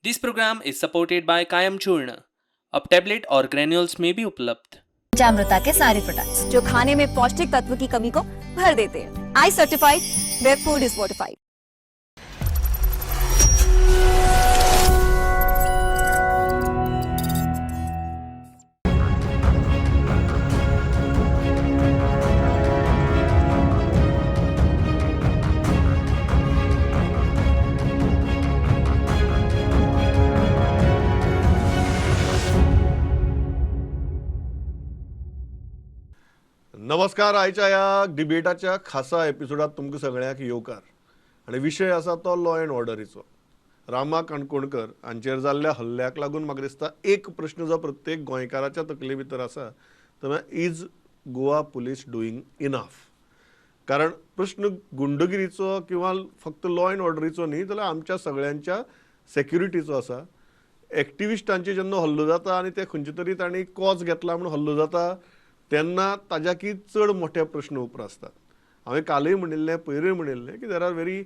This program is supported by Kayam Churna. अब tablet और granules में भी उपलब्ध। पंचामृता के सारे प्रोडक्ट्स जो खाने में पौष्टिक तत्व की कमी को भर देते हैं। I certified where food is fortified. नमस्कार. आयच्या ह्या डिबेटाच्या खासा एपिसोडात तुमकां सगळ्यांक येवकार. आनी विशय आसा तो लॉ अँड ऑर्डरीचो. रामा काणकोणकर हांचेर जाल्ल्या हल्ल्याक लागून म्हाका दिसता एक प्रश्न जो प्रत्येक गोंयकाराच्या तकले भितर आसा तो म्हळ्यार is Goa police doing enough. कारण प्रश्न गुंडगिरीचो किंवा फक्त लॉ अँड ऑर्डरीचो न्ही जाल्यार आमच्या सगळ्यांच्या सेक्युरिटीचो आसा. एक्टिविस्टांचे जेन्ना हल्लो जाता आनी ते खंयचे तरी तांणी कॉज घेतला म्हणून हल्लो जाता तेन्ना ताज्याकी चड मोठे प्रश्न उप्रासतात. हांवें कालय म्हणिल्लें पयरूय म्हणिल्लें की there are very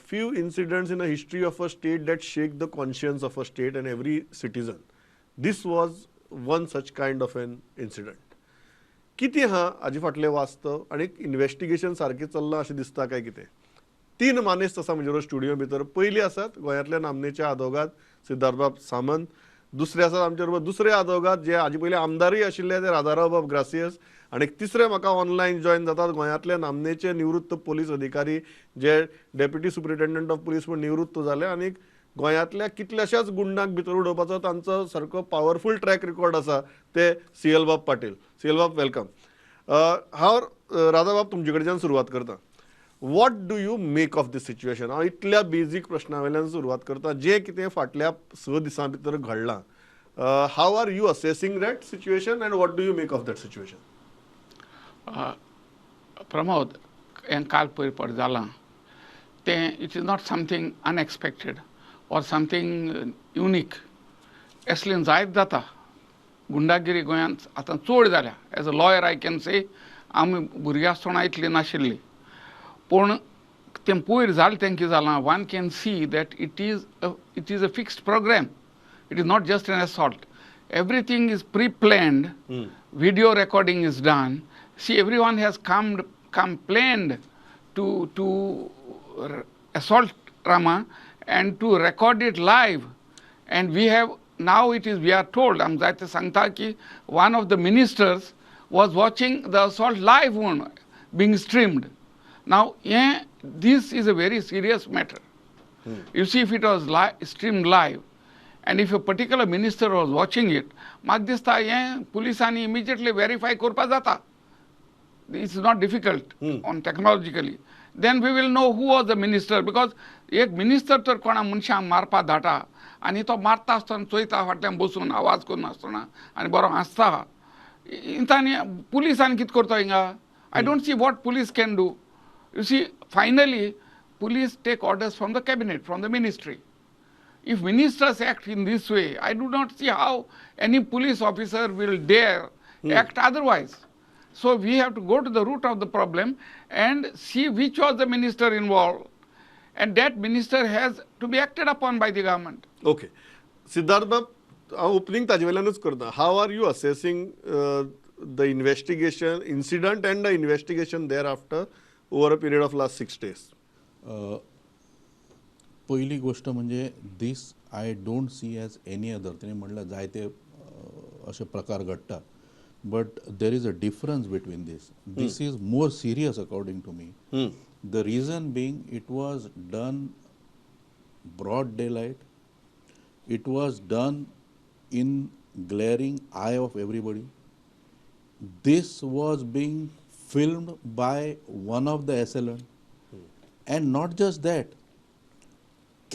few incidents in a history of a state that shake the conscience of a state and every citizen. This was one such kind of an incident. कितें आहा हाजे फाटलें वास्तव आनी इन्व्हेस्टिगेशन सारकें चल्लां अशें दिसता काय कितें? 3 मानेस्त आसा म्हजे स्टुडियो भितर. पयलीं आसात गोंयांतल्या नामनेचे आदवोगाद सिद्धार्थबाब सामंत. दुसरे आसात आमचे बरोबर दुसरे आदवोगाद जे हाजे पयलीं आमदारूय आशिल्ले ते राधाराव बाब ग्रासियस. आनी तिसरे म्हाका ऑनलायन जॉयन जातात गोंयांतले नामनेचे निवृत्त पोलीस अधिकारी जे डेप्युटी सुप्रिटेंडंट ऑफ पुलीस म्हूण निवृत्त जाले आनी गोंयांतल्या कितल्याशाच गुंडांक भितर उडोवपाचो तांचो सारको पॉवरफूल ट्रॅक रिकॉर्ड आसा ते CL बाब पाटील. CL बाब वेलकम. हांव राधाबाब तुमचे कडच्यान सुरवात करता. What do you make of this situation? हांव इतल्या बेजीक प्रश्ना वयल्यान सुरवात करता जें कितें फाटल्या 6 दिसां भितर घडलां. How are you assessing that situation and what do you make of that situation? Pramod, हें काल पयर जालां तें it is not something unexpected or something unique. असलें जायत जाता. गुंडागिरी गोंयांत आतां चड जाल्या. As a lawyer I can say आमी भुरगीं आसतना इतली नाशिल्ली. पूण तें पयर जालें तें कितें जालां one can see that it is a fixed programme. It is not just an assault. Everything is pre-planned. Video recording is done. See, everyone has complained to assault Rama and to record it live. And we have now we are told, that Sangta ki one of the ministers was watching the assault live being streamed. Now, this is a very serious matter. You see, if it was streamed live, and if a particular minister was watching it, म्हाका दिसता हें पुलिसांनी immediately verify करपा जाता. It's not difficult on technologically. Then we will know who was the minister, because एक minister तर कोणा मनशांक मारपा धाडटा आनी तो मारता आसतना चोयता फाटल्यान बसून आवाज करून आसतना आनी बरो हांसता. तांणी पुलिसान कितें करता हिंगा? I don't see what police can do. You see, finally, police take orders from the cabinet, from the ministry. If ministers act in this way, I do not see how any police officer will dare act otherwise. So we have to go to the root of the problem and see which was the minister involved, and that minister has to be acted upon by the government. Okay. Siddharth Bab, हांव opening ताजे वयल्यानूच करता. How are you assessing the investigation incident and the investigation thereafter over a period of last 6 days? पहिली गोष्ट म्हणजे this I don't see as any other. तेणे म्हणल्यार जायते अशे प्रकार घडटा, but there is a difference between this. This is more serious according to me. The reason being it was done broad daylight. It was done in glaring eye of everybody. This was being filmed by one of the assailant. And not just that,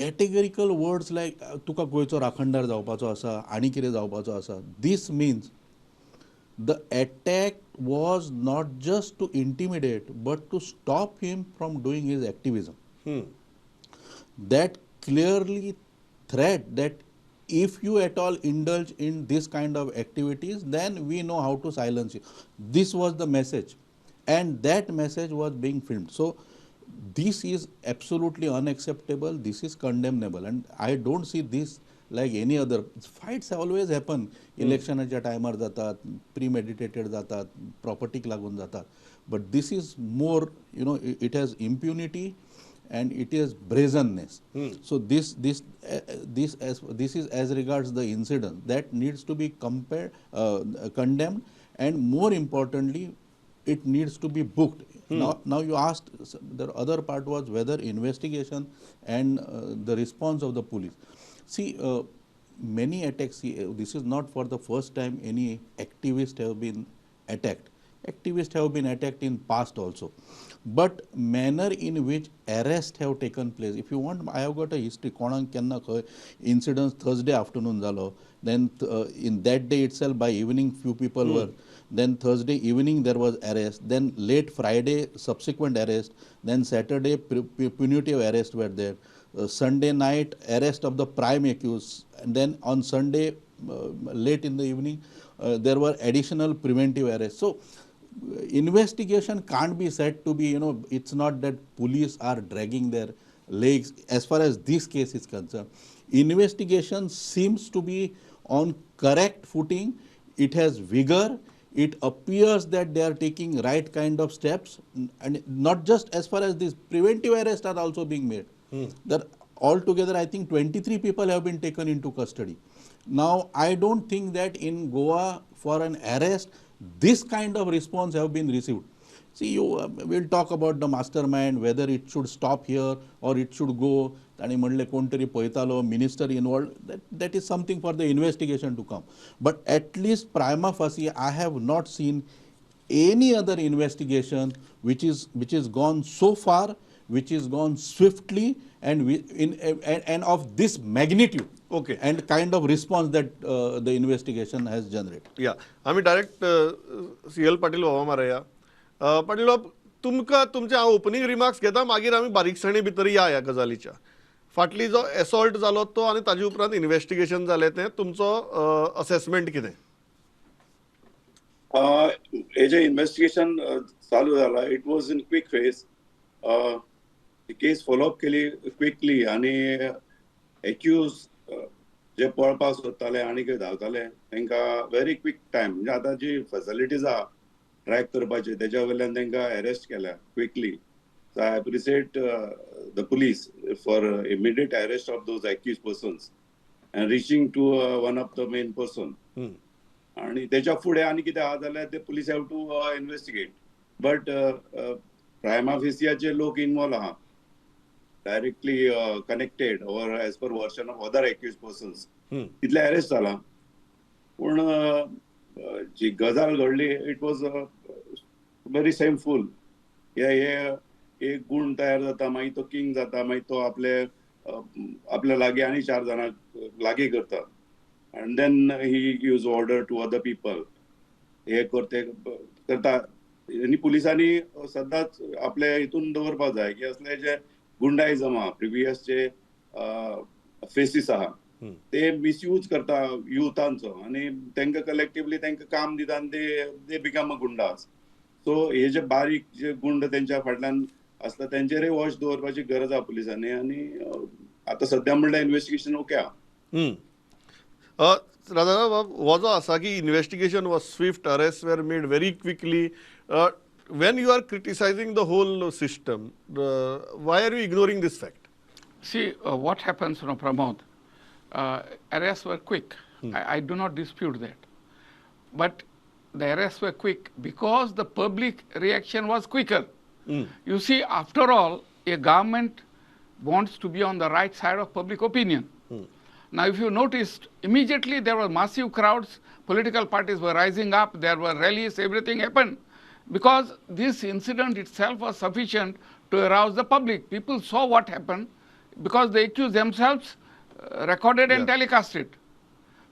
categorical words like तुका गोंयचो राखणदार जावपाचो आसा आनी कितें जावपाचो आसा. This means the attack was not just to intimidate but to stop him from doing his activism. That clearly threat that if you at all indulge in this kind of activities, then we know how to silence you. This was the message, and that message was being filmed. So This is absolutely unacceptable. This is condemnable, and I don't see this like any other. Fights always happen. Electionच्या टायमार जातात, premeditated जातात, property लागून जातात. But this is more, it has impunity, and it is brazenness. So this is as regards the incident that needs to be condemned, and more importantly, it needs to be booked. Now you asked, the other part was whether investigation and the response of the police. See, many attacks, this is not for the first time any activists have been attacked. Activists have been attacked in past also. But manner in which arrests have taken place, if you want, I have got a history. Konak kenna incidents Thursday afternoon zalo. Then in that day itself, by evening, few people were. Then Thursday evening there was arrest. Then late Friday subsequent arrest. Then Saturday punitive arrest were there. Sunday night arrest of the prime accused. And then on Sunday late in the evening there were additional preventive arrests. So investigation can't be said to be, it's not that police are dragging their legs as far as this case is concerned. Investigation seems to be on correct footing. It has vigor. It appears that they are taking right kind of steps, and not just as far as these preventive arrests are also being made. That altogether, I think 23 people have been taken into custody. Now, I don't think that in Goa for an arrest, this kind of response have been received. See, we'll talk about the mastermind, whether it should stop here or it should go. आणि म्हणले कोणतरी पळयतालो, minister involved, that is something for the investigation to come. But at least prima facie, I have not seen any other investigation which is gone so far, which is gone swiftly, and of this magnitude. Okay. And kind of response that the investigation has generated. या आम्ही direct CL Patil बाबा मारया. पाटील बाब, तुमकां तुमचे हांव opening remarks घेता, मागीर आमी बारीकसाणी भितर या गजालीच्या. फाटली जो एसॉल्ट जालो तो आनी ताजे उपरांत इन्व्हेस्टिगेशन जालें तें तुमचो असेसमेंट कितें? हे जे इन्व्हेस्टिगेशन चालू जाला, it was in quick phase. Case follow up केली क्विकली, आणि एक्यूज जे पळपाक सोदताले आनी कितें धांवताले तांकां व्हेरी क्विक टायम, म्हणजे आतां जी फॅसिलिटीज आहा ट्रॅक करपाची तेच्या वयल्यान तांकां अरेस्ट केल्या quickly. So I appreciate the police for immediate arrest of those accused persons and reaching to one of the main person. आणि त्याच्या फुडें आनी कितें आहा जाल्यार ते police have to investigate. But prima facie लोक involved आहा, directly connected or as per version of other accused persons, तितले अरेस्ट जाला. पूण जी गजाल घडली, इट वॉज व्हेरी शेमफूल. हे एक गुण तयार जाता, मागीर तो किंग जाता, मागीर तो आपल्या लागीं आनी 4 जाणांक लागीं करता, and then he gives order to other people. हे करता. आनी पुलिसांनी सदांच आपले हितून दवरपाक जाय की असले जे गुंडायझम आहा, प्रिवियस जे फेसीस आहा, ते मिसयूज करता युथांचो, आनी तांकां कलेक्टिवली तांकां काम दिता, आनी दे बिकम अ गुंडास. सो हे जे बारीक जे गुंड तेंच्या फाटल्यान असता तेंचेरय वॉच दवरपाची गरज आहा पुलिसांनी. आनी आतां सद्या म्हणल्यार इन्व्हेस्टिगेशन ओके आहा. राधा बाब, हो जो आसा की investigation was Swift, arrest were made very quickly. when you are criticizing the whole system, why are you ignoring this fact? See, what happens, Pramod, arrests were quick. I do not dispute that. But the arrests were quick because the public reaction was quicker. You see, after all, a government wants to be on the right side of public opinion. Now, if you noticed, immediately there were massive crowds, political parties were rising up, there were rallies, everything happened. Because this incident itself was sufficient to arouse the public. People saw what happened because the accused themselves recorded and telecast it.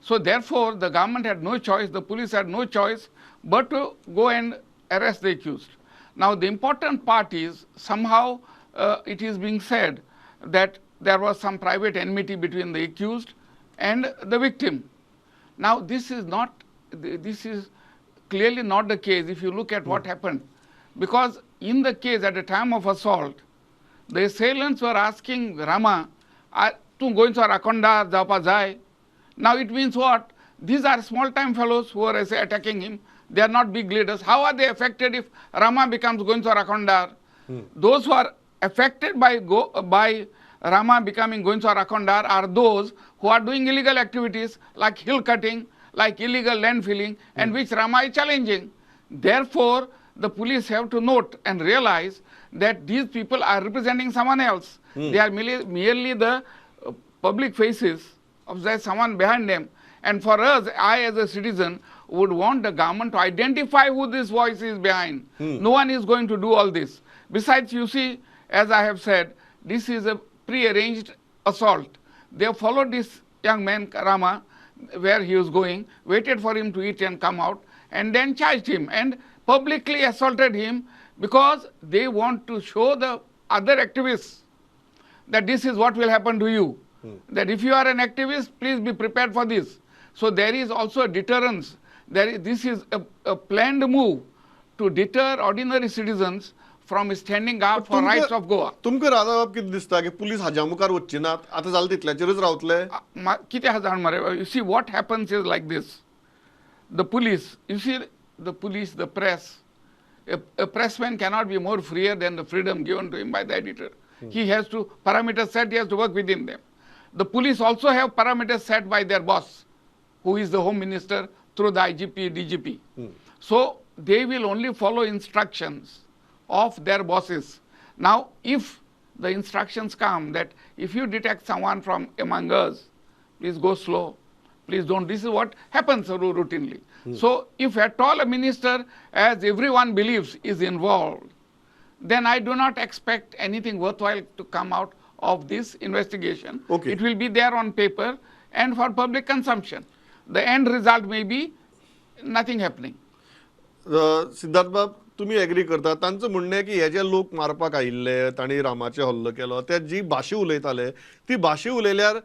So therefore, the government had no choice, the police had no choice but to go and arrest the accused. Now the important part is, somehow it is being said that there was some private enmity between the accused and the victim. Now this is clearly not the case if you look at what happened. Because in the case, at the time of assault, the assailants were asking Rama, "Tu goinchor akonda jawpa jai." Now it means what? These are small-time fellows who are attacking him. They are not big leaders. How are they affected if Rama becomes goinchor akondar? Those who are affected by Rama becoming goinchor akondar are those who are doing illegal activities like hill cutting, like illegal land filling, and which Rama is challenging. Therefore, the police have to note and realize that these people are representing someone else. They are merely the public faces of there's someone behind them. And for us, I as a citizen would want the government to identify who this voice is behind. No one is going to do all this. Besides, you see, as I have said, this is a pre-arranged assault. They followed this young man, Rama, where he was going, waited for him to eat and come out, and then charged him and publicly assaulted him because they want to show the other activists that this is what will happen to you. That if you are an activist, please be prepared for this. So there is also a deterrence. This is a planned move to deter ordinary citizens from standing up for rights of Goa. तुमकां राधाबाब कितें दिसता की police हाज्या मुखार वचची नात आतां जालें तितल्याचेरच रावतले कितें आहा जाण मरे, you see what happens is like this. The police, you see the police, the press, a pressman cannot be more freer than the freedom given to him by the editor. He has to, parameters set, he has to work within them. The police also have parameters set by their boss, who is the Home Minister through the IGP, DGP. So they will only follow instructions of their bosses. Now, if the instructions come that if you detect someone from among us, please go slow, please don't. This is what happens routinely. So if at all a minister, as everyone believes, is involved, then I do not expect anything worthwhile to come out of this investigation. Okay. It will be there on paper and for public consumption. The end result may be nothing happening. Siddharth बाब तुम्ही agree करता तांचं म्हणणं आहे की हे जे लोक मारपाक आयिल्ले तांणी रामाचे हल्लो केलो ते जी भाशा उलयताले ती भाशा उलयल्यार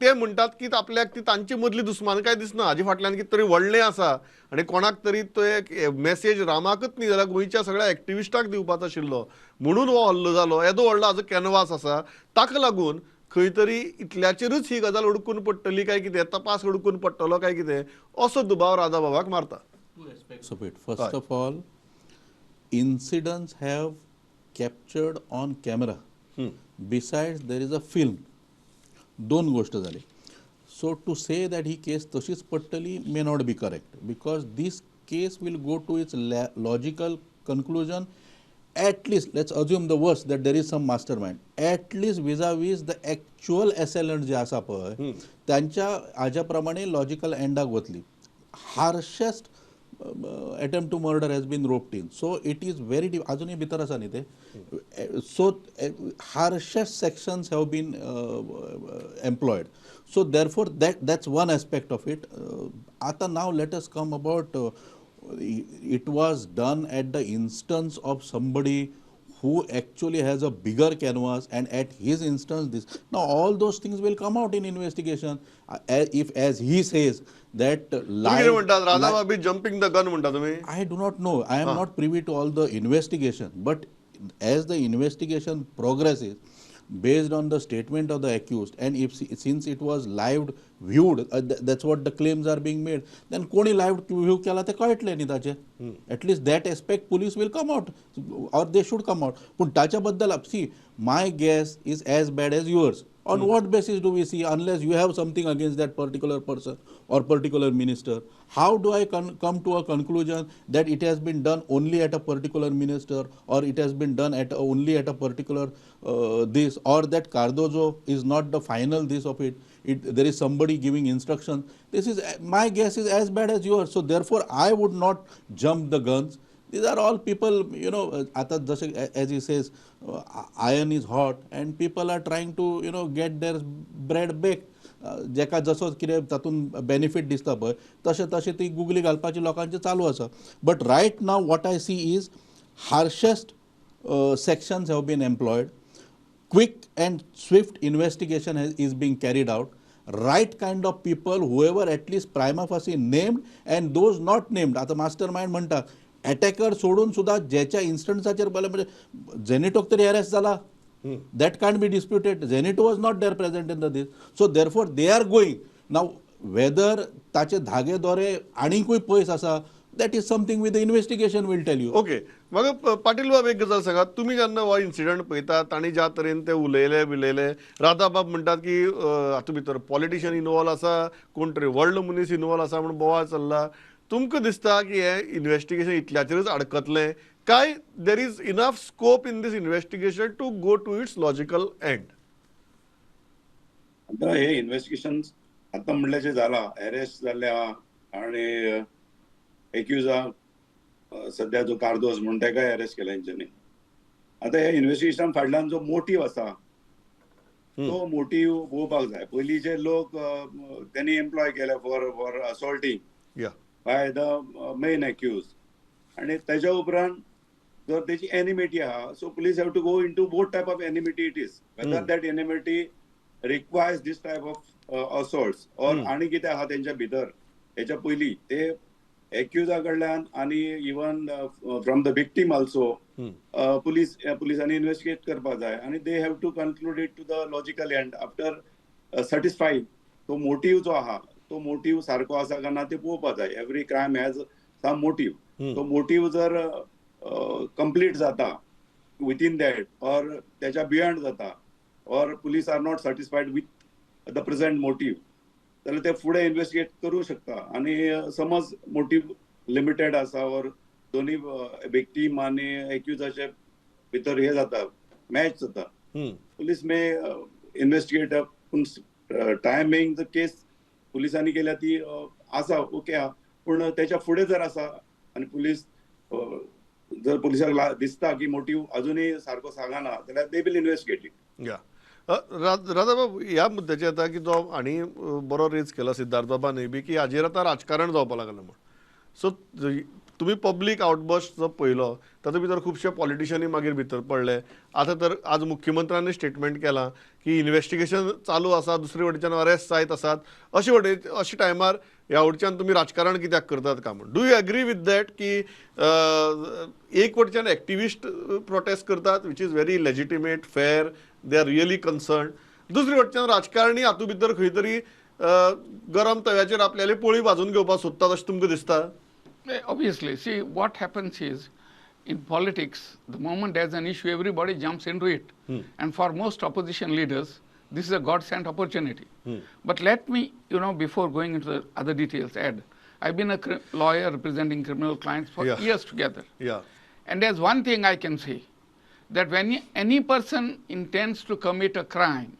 ते म्हणटात की आपल्याक ती तांची मदली दुस्मानकाय दिसना हाजे फाटल्यान कितें तरी व्हडलें आसा आनी कोणाक तरी तो एक मेसेज रामाकच न्ही जाल्यार गोंयच्या सगळ्या एक्टिविस्टांक दिवपाचो आशिल्लो म्हणून हो हल्लो जालो येदो व्हडलो हाजो कॅनवास आसा ताका लागून खंय तरी इतल्याचेरच ही गजाल अडकून पडटली काय कितें तपास अडकून पडटलो काय कितें असो दुबाव राधाबाबाक मारता. Two aspects of it. First of all, incidents have captured on camera. Besides, there is a film. दोन गोष्ट झाली. So to say that he case तशीच पडटली may not be correct because this case will go to its logical conclusion. At least, let's assume the worst that there is some mastermind. At least vis-a-vis the actual assailant जे आसा पळय त्यांच्या हाज्या प्रमाणे logical एंडाक वतली. Harshest attempt to murder has been roped in. So it is very deep. अजूनही भितर आसा न्ही ते. So harshest sections have been employed. So therefore that's one aspect of it. Now let us come about it was done at the instance of somebody who actually has a bigger canvas and at his instance this. Now all those things will come out in investigation. If as he says that jumping the gun म्हणटा तुम्ही. I do not know. I am not privy to all the investigation. But as the investigation progresses, based on the statement of the accused, and since it was live viewed, that's what the claims are being made, then कोणी live view केला ते कळटले न्ही ताचे. At least that aspect police will come out or they should come out. पण ताच्या बद्दल see, my guess is as bad as yours. On what basis do we see, unless you have something against that particular person or particular minister? How do I come to a conclusion that it has been done only at a particular minister or it has been done at only at a particular this, or that Cardozo is not the final this of it? There is somebody giving instructions. This is, my guess is as bad as yours. So therefore, I would not jump the guns. These are all people, you know, as he says, iron is hot and people are trying to, get their bread baked. जेका जसो कितें तातून benefit दिसता पळय तशें तशें ती googly घालपाची लोकांचें चालू आसा. But right now what I see is harshest sections have been employed. Quick and swift investigation is being carried out. Right kind of people, whoever at least prima facie named and those not named. आता mastermind म्हणटा attacker सोडून सुद्धा ज्याच्या इन्स्टंट्साचेर पळयलें म्हणजे जेनेटोक तरी arrest जाला That can't be disputed. Zenit was not there present in the this. So therefore they are going. Now whether ताचे धागे दोरे आनीकूय पयस आसा, that is something with the investigation will tell you. Okay, म्हाका पाटील बाब एक गजाल सांगात, तुमी जेन्ना हो इन्सिडंट पळयतात आनी ज्या तरेन ते उलयले राधा बाब म्हणटात की हातूंत भितर पॉलिटिशियन इनवॉल्व आसा, कोण तरी व्हडलो मनीस इनवॉल्व आसा म्हणून बोवाळ चल्ला. तुमकां दिसता की हे इन्व्हेस्टिगेशन इतल्याचेरच अडकतलें काय there is enough scope in this investigation to go to its logical end? आता हे इन्व्हेस्टिगेशन आता म्हणल्याचे जाला, अरेस्ट जाल्ले आहा आनी एक्युजा सध्या जो कार्दोस म्हणून तेकाय अरेस्ट केला हेंच्यांनी. आता हे इन्व्हेस्टिगेशन फाटल्यान जो मोटीव आसा तो मोटीव पळोवपाक जाय. पयलींचे लोक त्यांनी एम्प्लॉय केले for assaulting by the main accuse, आणि तेच्या उपरांत जर तेची एनिमिटी आहा, so police have to go into both type of enmity it is, whether that enmity requires this type of assaults or आनी कितें आहा तेंच्या भितर. हेच्या पयलीं ते एक्युजा कडल्यान आनी even from the victim also पुलिसांनी इन्व्हेस्टिगेट करपाक जाय, आनी they have to conclude it to the logical end after satisfied. तो मोटीव जो आहा तो मोटीव सारको आसा काय ना ते पळोवपाक जाय. Every crime has some motive. तो मोटीव जर कंप्लीट जाता विथइन दॅट ऑर त्याच्या बियॉन्ड जाता or police are not satisfied with the present motive, जाल्यार ते फुडें इन्व्हेस्टिगेट करूं शकता. आणि समज मोटीव लिमिटेड आसा ऑर दोन्ही विक्टीम आनी एक्युजाचे भितर हे जाता, मॅच जाता, पुलीस मे इन्व्हेस्टिगेट. पूण टायमींग द केस पुलिसांनी केल्या ती आसा ओके आहा, पूण त्याच्या फुडें जर आसा आनी पुलीस जर पुलिसाक दिसता की मोटीव अजूनही सारको सांगना जाल्यार they will investigate it. Radha बाब, ह्या मुद्द्याचेर येता की जो आनी बरो रेज केला सिद्धार्थ बाबांनी बी की हाजेर आतां राजकारण जावपाक लागलां म्हणून. सो तुम्ही पब्लीक आउटबस्ट जो पळयलो तातूंत भितर खुबशे पॉलिटिशियनी मागीर भितर पडले. आतां तर आज मुख्यमंत्र्यांनी स्टेटमेंट केलां की इन्व्हेस्टिगेशन चालू आसा, दुसरे वटेच्यान अरेस्ट जायत आसात, अशे टायमार ह्या वटेच्यान तुमी राजकारण कित्याक करतात काय म्हणून. Do you agree with that की एक वटेच्यान एक्टिविस्ट प्रोटेस्ट करतात which is very legitimate, fair, they are really concern, दुसरे वटेच्यान राजकारणी हातूंत भितर खंय तरी गरम तव्याचेर आपल्याले पोळी भाजून घेवपाक सोदतात अशें तुमकां दिसता? Obviously, see what happens is in politics, the moment there's an issue, everybody jumps into it. And for most opposition leaders, this is a God-sent opportunity. But let me, before going into the other details, add, I've been a lawyer representing criminal clients for years together. And there's one thing I can say, that when any person intends to commit a crime,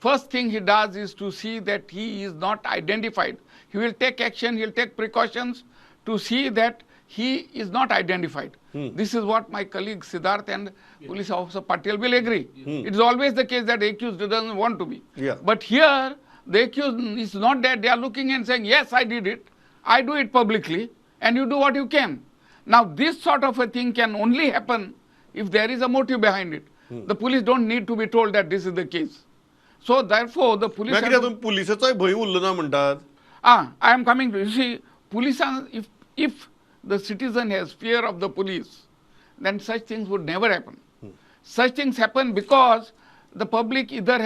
first thing he does is to see that he is not identified. He will take action, he will take precautions to see that he is not identified. This is what my colleague Siddharth and Police Officer Patel will agree. It is always the case that the accused doesn't want to be. But here, the accused is not that. They are looking and saying, yes, I did it. I do it publicly, and you do what you can. Now, this sort of a thing can only happen if there is a motive behind it. The police don't need to be told that this is the case. So, therefore, the police... पुलिसाचोय भंय उरलो ना म्हणटात. I am coming to, you see, police are, if the citizen has fear of the police, then such things would never happen. Such things happen because the public either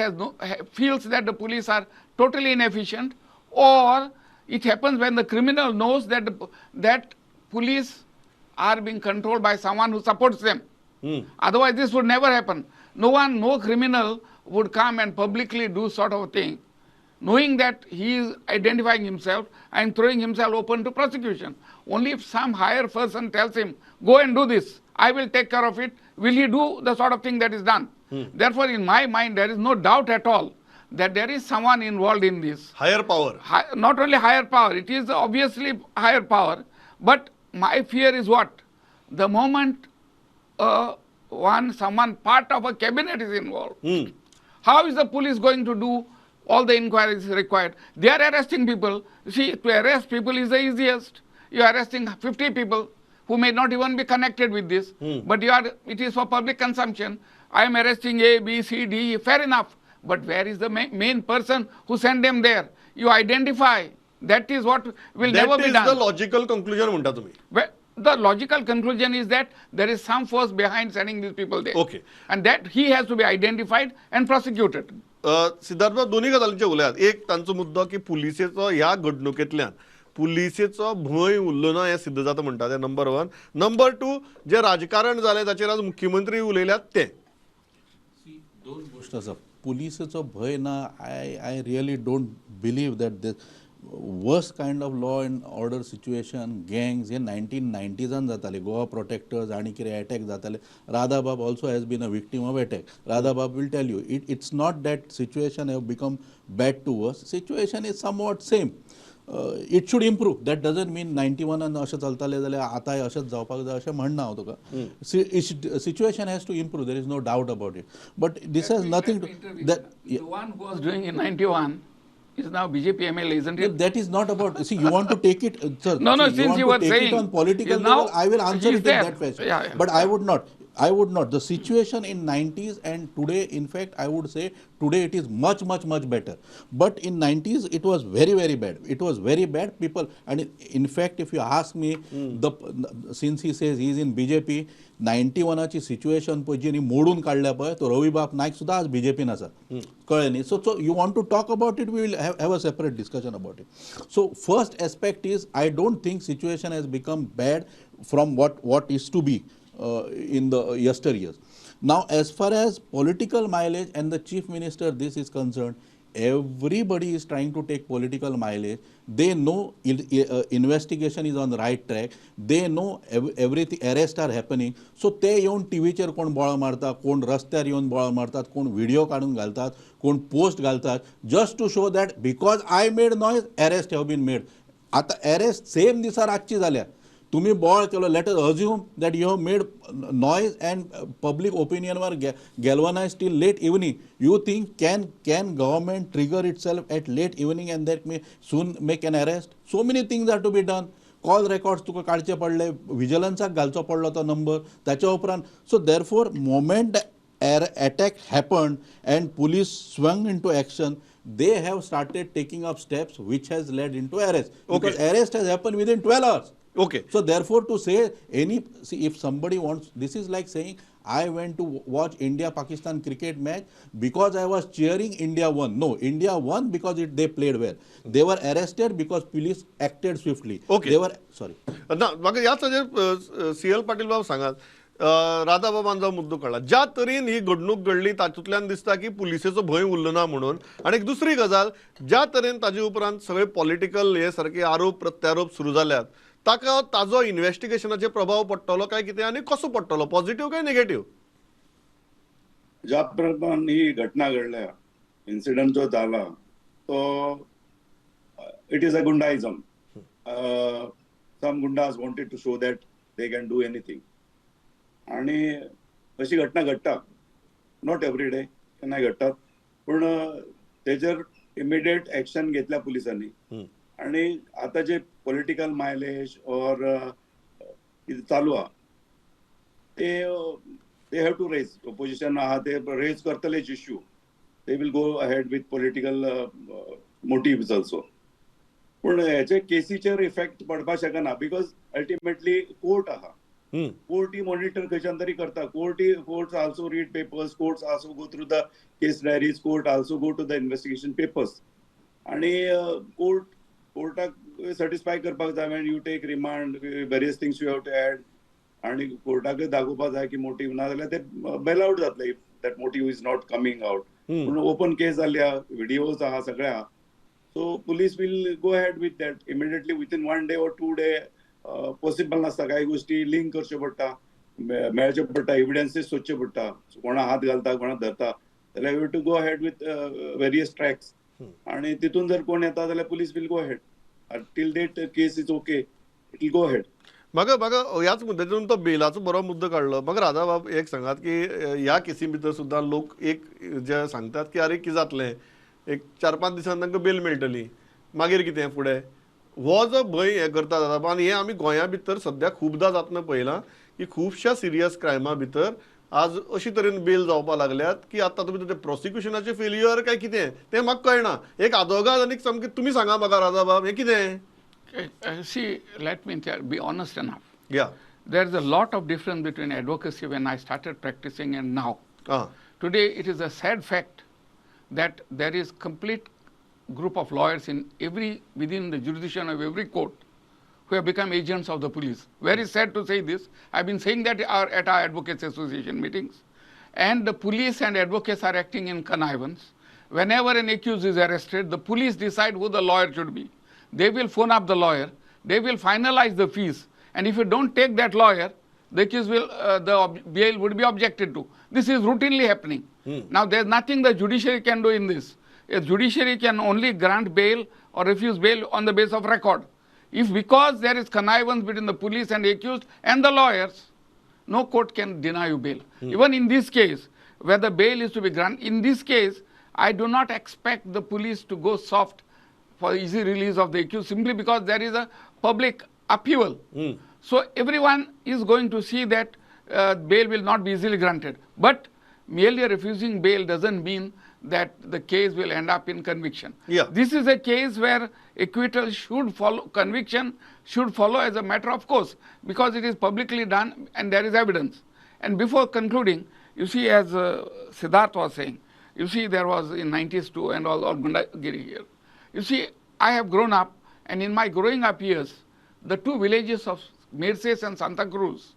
feels that the police are totally inefficient, or it happens when the criminal knows that that police are being controlled by someone who supports them. Otherwise, this would never happen. No criminal would come and publicly do sort of a thing, knowing that he is identifying himself and throwing himself open to prosecution. Only if some higher person tells him, go and do this, I will take care of it, will he do the sort of thing that is done. Therefore, in my mind, there is no doubt at all that there is someone involved in this. Higher power. Not only higher power, it is obviously higher power, but my fear is what? The moment someone part of a cabinet is involved, how is the police going to do all the inquiries required? They are arresting people. See, to arrest people is the easiest. You are arresting 50 people who may not even be connected with this, but it is for public consumption. I am arresting A, B, C, D, fair enough. But where is the main person who sent them there? You identify. That is what will never be done. That is the logical conclusion म्हणता तुम्ही. the logical conclusion is that there is some force behind sending these people there. Okay. And that he has to be identified and prosecuted. Siddharth दोन्ही गजालींचे उलयात. एक तांचो मुद्दो की पुलिसेचो ह्या घडणुकेंतल्यान पुलिसेचो भंय उरलो ना हें सिद्ध जाता म्हणटा ते नंबर 1. नंबर 2 जे राजकारण जालें ताचेर आज मुख्यमंत्री उलयल्यात ते. दोन गोष्टी आसा. पुलिसेचो भंय ना. I really don't believe that this worst kind of law and order situation gangs हे 1990s जाताले. गोवा प्रोटेक्टर्स आनी कितें अटॅक जाताले. Radhabab also has been a victim of attack. Radhabab will tell you it's not that situation have become bad to worse. Situation is somewhat same. It should improve. That doesn't mean 91 अशें चलतालें जाल्यार आतांय अशेंच जावपाक जाय अशें म्हणना हांव तुका. Situation has to improve. There is no doubt about it. But this has nothing to that. The one who was doing in 91 is now BJP MLA, isn't it? That is not about. See, you want to take it, sir. No, no, see, since you want were to take saying it on political is now level, I will answer he's it in there. that fashion. Yeah, yeah. But I would not. I would not. The situation in 90s and today, in fact, I would say today it is much, much, much better. But in 90s, it was very, very bad. It was very bad. People, and in fact, if you ask me, since he says he is in BJP, 91 ची situation पळय जी मोडून काडल्या पळय तो रवी बाप नायक सुद्दां आज BJPन आसा. कळ्ळें न्ही. So you want to talk about it. We will have a separate discussion about it. So first aspect is I don't think situation has become bad from what is to be in the yesteryears. Now, as far as political mileage and the chief minister this is concerned, everybody is trying to take political mileage. They know investigation is on the right track. They know everything, arrests are happening. So ते येवन टीव्हीचेर कोण बोळा मारता, कोण रस्त्यार येवन बोळा मारतात, कोण video काढून घालतात, कोण पोस्ट घालतात, just to show that because I made noise arrest have been made. आतां अरेस्ट सेम दिसा रातची जाल्या. तुम्ही बॉळ केलो. Let us assume that you have made noise and public ओपिनियनवर galvanise till late evening. You think can government trigger itself at late evening and that may soon make an arrest. So many things are to be done. Call records तुका काडचे पडले. विजिलन्साक घालचो पडलो तो number. ताच्या उपरांत so therefore moment attack happened and police swung into action, they have started taking up steps which has led into arrest. Because arrest has happened within 12 hours. Okay. So therefore to say if somebody wants, this is like saying I went to watch India-Pakistan cricket match because I was cheering India won. No, India won because they played well. They were arrested because police acted swiftly. Okay. They were, sorry. ना म्हाका ह्याच हाजेर CL Patil बाब सांगात. राधाबाबांचो मुद्दो कळ्ळा. ज्या तरेन ही घडणूक घडली तातूंतल्यान दिसता की पुलिसेचो भंय उरलो ना म्हणून. आनी एक दुसरी गजाल, ज्या तरेन ताजे उपरांत सगळे पॉलिटिकल हे सारखे आरोप प्रत्यारोप सुरू जाल्यात ताका ताजो इन्व्हेस्टिगेशनाचेर प्रभाव पडटलो काय कितें आनी कसो पडटलो, पॉझिटिव्ह काय नेगेटिव्ह? ज्या प्रमाण ही घटना घडल्या, इन्सिडंट जो जाला तो it is a goondaism. Some goondas wanted to show that they can do anything. आणि अशी घटना घडटा. नॉट एवरी डे केन्नाय घडटात. पूण तेजेर इमिडिएट एक्शन घेतल्या पुलिसांनी. आणि आता जे पॉलिटिकल मायलेज ऑर चालू आहा ते हॅव टू रेज. ओपोजिशन आहा ते रेज करतलेच issue. They will go ahead with political motives also. पूण हेचे केसीचेर इफेक्ट पडपाक शकना बिकॉज अल्टिमेटली कोर्ट आहा. कोर्ट ही मॉनिटर खंयच्यान तरी करता. Courts also read papers. Courts also go through the case diaries. Court also go to the investigation papers. आणि कोर्टाक सॅटिस्फाय करपाक जाय. When you take remand various things you have to add. आणि कोर्टाकय दाखोवपाक जाय की मोटीव ना जाल्यार ते बेल आउट जातले if that motive is not coming out. पूण ओपन केस जाल्ल्या, व्हिडिओज आहा, सगळे आहा. So police will go ahead with that immediately within 1 day or 2 day. Possible नासता. काही गोष्टी लिंक करच्यो पडटा, मेळचे पडटा, एविडन्सीस सोदचे पडटा. कोणा हात घालता, कोणा धरता जाल्यार you have to go ahead with various tracks. आणि तितून जर कोण येता जाल्यार police will go ahead. Till date case is okay, it will go ahead. म्हाका ह्याच मुद्द्याचेरून तो बेलाचो बरो मुद्दो काडलो. म्हाका राधाबाब एक सांगात की ह्या केसी भितर सुद्दां लोक एक जे सांगतात की अरे कितें जातलें, एक 4-5 दिसांनी तांकां बेल मेळटली, मागीर कितें फुडें, हो जो भंय हे करता जाता. आनी हे आमी गोंया भितर सद्या खुबदां जातना पळयलां की खुबश्या सिरियस क्रायमा भितर आज अशी तरेन बेल जावपाक लागल्यात की आतां तुमी ते प्रॉसिक्युशनाचे फेल्युअर काय कितें तें म्हाका कळना. एक आदोगाद आनी सामकें तुमी सांगा म्हाका राधाबाब, हें कितें? See, let me be honest enough. Yeah. There's a lot of difference between advocacy when I started practicing and now. Uh-huh. Today, it is a sad fact that there is complete group of lawyers within the jurisdiction of every court who have become agents of the police. Very sad to say this. I've been saying that at our advocates association meetings. And the police and advocates are acting in connivance. Whenever an accused is arrested, the police decide who the lawyer should be. They will phone up the lawyer. They will finalize the fees. And if you don't take that lawyer, the accused the bail would be objected to. This is routinely happening. Now, there's nothing the judiciary can do in this. A judiciary can only grant bail or refuse bail on the basis of record. If because there is connivance between the police and the accused and the lawyers, no court can deny you bail. Even in this case, where the bail is to be granted, in this case, I do not expect the police to go soft for easy release of the accused simply because there is a public upheaval. So everyone is going to see that bail will not be easily granted. But merely refusing bail doesn't mean that the case will end up in conviction. Yeah. This is a case where acquittal should follow, conviction should follow as a matter of course, because it is publicly done and there is evidence. And before concluding, you see, as Siddharth was saying, you see, there was in 90s too and all Gundagiri here. You see, I have grown up, and in my growing up years, the two villages of Mercedes and Santa Cruz,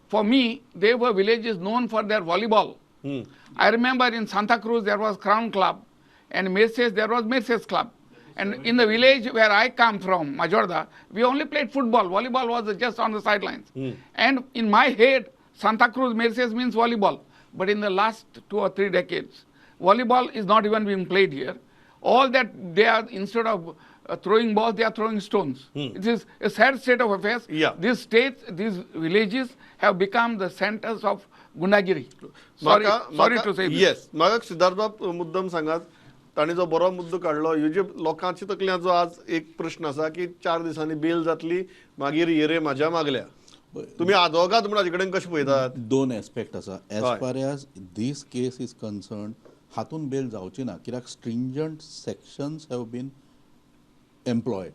for me, they were villages known for their volleyball. I remember in Santa Cruz there was Crown Club, and Mercedes there was Mercedes Club. And in the village where I come from, Majorda, we only played football. Volleyball was just on the sidelines. And in my head, Santa Cruz Mercedes means volleyball. But in the last 2 or 3 decades, volleyball is not even being played here. All that they are, instead of throwing balls, they are throwing stones. It is a sad state of affairs. Yeah. These states, these villages have become the centers of Gundagiri. Sorry to say this. Yes म्हाका सिद्धार्थ मुद्दम सांगात ताणी जो बरो मुद्दो काडलो ह्यो जे लोकांच्या तकल्यांचो आज एक प्रश्न आसा की 4 दिसांनी बेल जातली मागीर येरे म्हाज्या मागल्या तुम्ही आदवोगाद म्हणून हाजे कडेन कशें पळयतात दोन एस्पेक्ट आसा as far as this case is concern हातून बेल जावची ना कित्याक stringent sections have been employed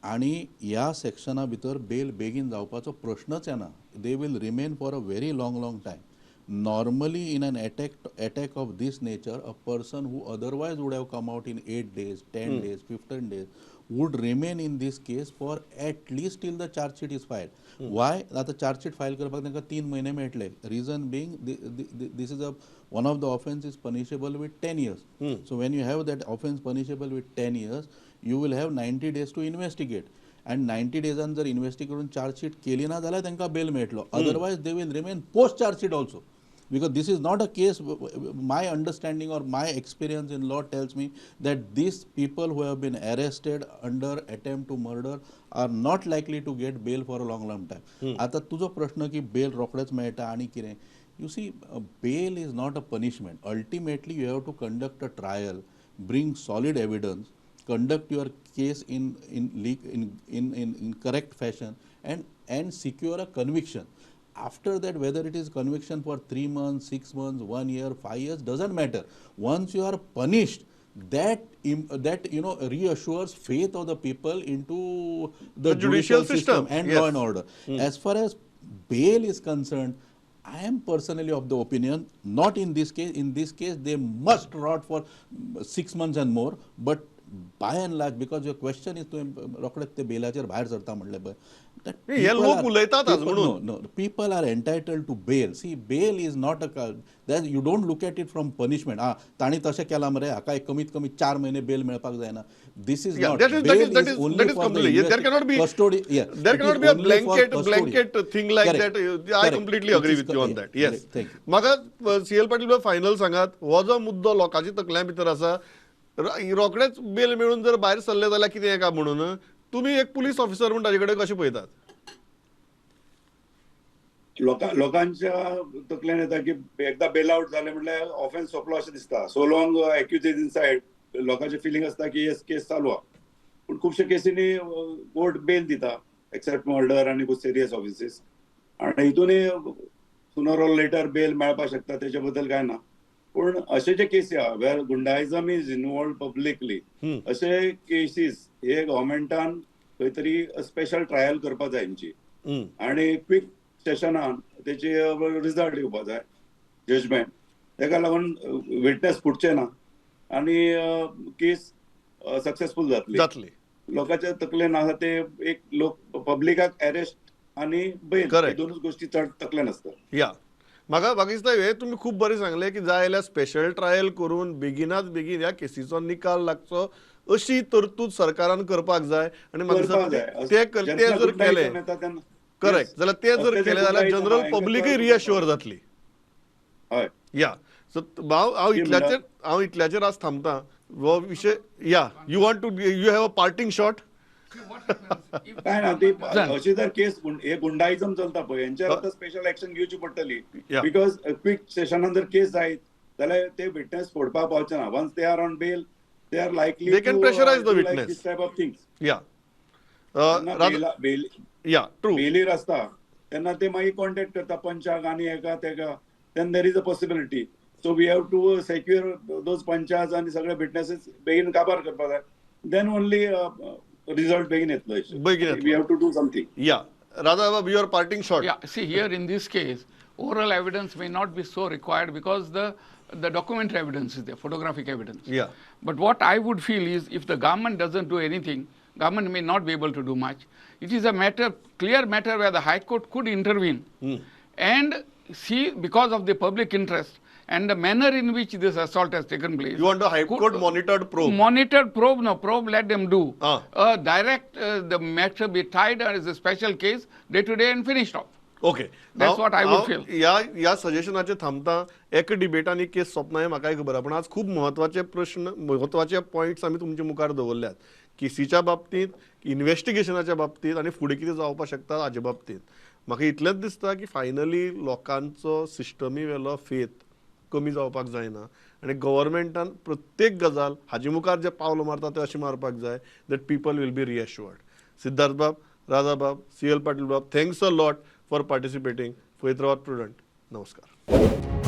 आनी ह्या सेक्शना भितर बेल बेगीन जावपाचो प्रश्नच येना they will remain for a very long time normally in an attack of this nature a person who otherwise would have come out in 8 days 10 days 15 days would remain in this case for at least till the charge sheet is filed why आता charge sheet file करपाक तांकां 3 महिने मेळटले reason being this is one of the offense is punishable with 10 years so when you have that offense punishable with 10 years you will have 90 days to investigate and 90 days जर investigate करून charge sheet केली ना जाल्यार तांकां bell मेळटलो otherwise they will remain post charge sheet also because this is not a case my understanding or my experience in law tells me that these people who have been arrested under attempt to murder are not likely to get bail for a long time आता तुझो प्रश्न की bell रोखडेच मेळटा आनी कितें you see bail is not a punishment ultimately you have to conduct a trial bring solid evidence conduct your case in correct fashion and secure a conviction after that whether it is conviction for 3 months 6 months 1 year 5 years doesn't matter once you are punished that reassures faith of the people into the judicial system and law and order as far as bail is concerned I am personally of the opinion not in this case they must rot for 6 months and more but by and large because your question is to रोखडेच ते बेलाचेर भायर सरता म्हणले पळय हे लोक उलयतात आज म्हणून no people are entitled to bail see bail is not a that you don't look at it from punishment ताणी तशें केला मरे हाका कमीत कमी 4 महिने बेल मेळपाक जायना this is not bail is only for the there cannot be custody there cannot be a blanket thing like that I completely agree with you on that yes म्हाका CL पाटील फायनल सांगात हो जो मुद्दो लोकांच्या तकल्या भितर आसा रोखडेच बेल मेळून जर भायर सरले जाल्यार कितें हेका म्हणून तुम्ही एक पुलीस ऑफिसर म्हणून ताजे कडेन कशें पळयतात लोकांच्या तकल्यान येता की एकदा बेल आउट जाले म्हटल्यार ऑफेन्स सोंपलो अशें दिसता so long accuse is inside लोकांचे फिलिंग आसता की येस केस चालू आहा पूण खुबशे केसींनी कोर्ट बेल दिता एक्सेप्ट मर्डर आनी खूब सिरियस ऑफेन्सीस आनी हितूनय सुनर ऑर लेटर बेल मेळपाक शकता तेचे बद्दल काय ना पूण अशे जे केसी आहा वेर गुंडायझम इज इनवॉल्ड पब्लिकली अशे केसीस हे गव्हर्मेंटान खंय तरी स्पेशल ट्रायल करपाक जाय हेंची आणि क्विक सेशनान तेची रिझल्ट येवपा जाय जजमेंट तेका लागून विटनेस फुटचे ना आणि केस सक्सेसफुल जातली लोकांच्या तकलेन आसा ते एक लोक पब्लिकाक अरेस्ट आणि बेल हे दोनूच गोष्टी चड तकलेन आसता. या म्हाका दिसता हे तुमी खूब बरें सांगले की जाय जाल्यार स्पेशल ट्रायल करून बेगिनाच बेगीन ह्या केसीचो निकाल लागचो अशी तरतूद सरकारान करपाक जाय आणि म्हाका दिसता ते जर केलें करेक्ट जाल्यार ते जर केलें जाल्यार जनरल पब्लिकूय रिएश्युअर जातली. हय या सो हांव इतल्याचेर आज थांबता हो विशय. या you want to you have a parting shot. काय ना ती अशी जर केस हे गुंडाईजम चलता पळय यांच्यावर आता स्पेशल ऍक्शन घेवची पडटली बिकॉज क्विक सेशनान जर केस जायत जाल्यार ते विटनेस फोडपाक पावचे ना. Once they are on bail they are likely they can pressurise the witness this type of things. या बेलीर आसता तेन्ना ते मागीर कॉन्टॅक्ट करता पंचाक आणि हेका तेका then there is a possibility. So we have to secure those panchas आणि सगळे विटनेसेस बेगीन काबार करपाक जाय. Then only result begin it. We have to do something. Yeah. Radha, your parting shot. Yeah. See, here in this case, oral evidence may not be so required because the documentary evidence is there, photographic evidence. Yeah. But what I would feel is if the government doesn't do anything, government may not be able to do much. It is a clear matter where the High Court could intervene and see because of the public interest and the manner in which this assault has taken place. You want a High Court monitored probe? Monitored probe, no probe, let them do. Direct, the matter be tied as a special case day to day and finished off. Okay. That's what I would feel. या सजेशनाचे थांबता. एक डिबेटांनी case सोपना हे म्हाकाय खबर आहा पण आज खूब महत्वाचे पॉइंट्स आमी तुमचे मुखार दवरल्यात केसीच्या बाबतींत इन्व्हेस्टिगेशनाच्या बाबतींत आणि फुडें कितें जावपाक शकता हाचे बाबतींत. म्हाका इतलेंच दिसता की फायनली लोकांचो सिस्टमी वेलो फेथ कमी जावपाक जायना आणि गव्हर्मेंटान प्रत्येक गजाल हाजे मुखार जे पावल मारता ते अशें मारपाक जाय that people will be reassured. Siddharth bab, Radha bab, CL Patil bab, thanks a lot for participating. पळयत रावात प्रुडंट. नमस्कार.